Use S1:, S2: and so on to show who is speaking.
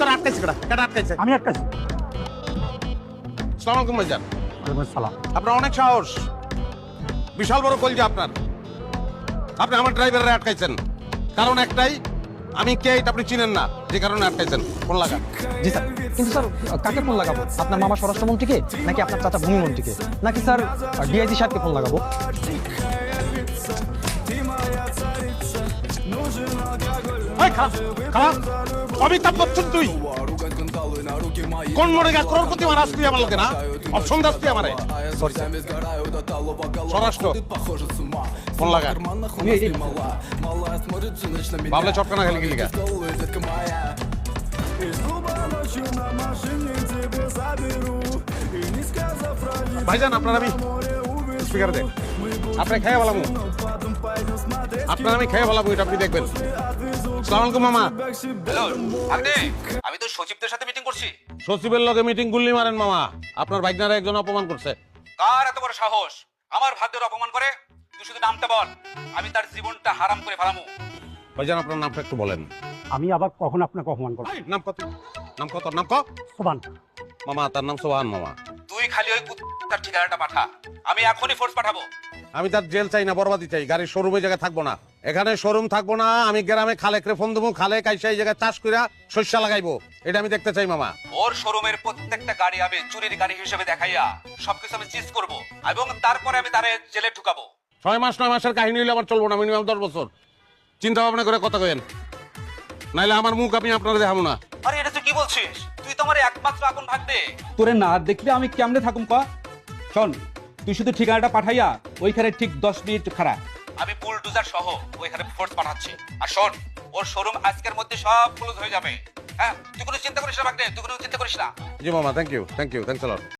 S1: তোর আটকাইছে কেটা আটকাইছে?
S2: আমি আটকাছি।
S1: আসসালামু আলাইকুম ভাইজান।
S2: সালাম।
S1: আপনার অনেক সাহস, বিশাল বড় কলজা আপনার। আপনি আমার ড্রাইভারে আটকাইছেন, কারণ একটাই, আমি কে এটা আপনি চিনেন না, যে কারণে আটকাইছেন। ফোন লাগা।
S3: জি স্যার, কিন্তু স্যার কাকে ফোন লাগাবো? আপনার মামা স্বরাষ্ট্রমন্ত্রীকে, নাকি আপনার চাচা ভূমিমন্ত্রীকে, নাকি স্যার ডিআইজি সাহেবকে ফোন লাগাবো?
S1: অমিতাভ বচ্চন তুই কোন মনে গা করোড়পতি মারাস তুই আমার লোকে না? অপশন দাস তুই আমারে?
S3: Sorry sir.
S1: স্বরাষ্ট্র ফোন লাগা। বাবলে চটকানা খেলে গেলি গা। ভাইজান আপনার আমি স্পিকার দেন, আপনি খেয়ে বলামু, আপনার আমি খেয়ে বলামু, এটা আপনি দেখবেন। আসসালামু আলাইকুম মামা।
S4: হ্যালো ভাগ্নে, আমি তো সচিবদের সাথে মিটিং করছি।
S1: সচিবের লগে মিটিং গুল্লি মারেন মামা, আপনার ভাইগনারা একজন অপমান করছে।
S4: কার এত বড় সাহস আমার ভাগ্যের অপমান করে? তুই শুধু নামটা বল, আমি তার জীবনটা হারাম করে ফেলামু।
S1: ভাইজান আপনার নামটা একটু বলেন।
S2: আমি আবার কখন আপনাকে অপমান করবো?
S1: নাম কত? নাম কত? নাম ক?
S2: সোবান।
S1: মামা তার নাম সোহান মামা।
S4: তুই খালি ওই তার ঠিকানাটা পাঠা, আমি এখনই ফোর্স পাঠাবো।
S1: আমি তার জেল চাই না, বরবাদি চাই। গাড়ির শোরুমে জায়গায় থাকবো না, এখানে শোরুম থাকবো না। আমি গ্রামে খালেকরে ফোন দেবো, খালে কাইসা এই জায়গায় চাষ কইরা শস্য লাগাইবো, এটা আমি দেখতে চাই মামা।
S4: ওর শোরুমের প্রত্যেকটা গাড়ি আমি চুরির গাড়ি হিসেবে দেখাইয়া সবকিছু আমি চিজ করব, এবং তারপরে আমি তারে জেলে ঢুকাবো।
S1: 6 মাস 9 মাসের কাহিনী হইলে আবার চলবো না, মিনিমাম 10 বছর চিন্তা ভাবনা করে কথা কইেন, নাইলে আমার মুখ আমি আপনারা দেখাবো না।
S4: আরে এটা তুই কি বলছিস? তুই তো আমার একমাত্র আপন ভাগ্নে।
S5: তোরে না দেখলে আমি কেমনে থাকুম ক? শোন, তুই শুধু ঠিকানাটা পাঠাইয়া ওইখানে ঠিক 10 মিনিট খাড়া।
S4: আমি বুলডোজার সহ ওইখানে ফোর্স পাঠাচ্ছি। আর শোন, ওর শোরুম আজকের মধ্যে সব ক্লোজ হয়ে যাবে। হ্যাঁ, তুই কোনো চিন্তা করিস না ভাগ্নে, তুই কোনো চিন্তা করিস না।
S1: জি মামা, thank you, thanks a lot.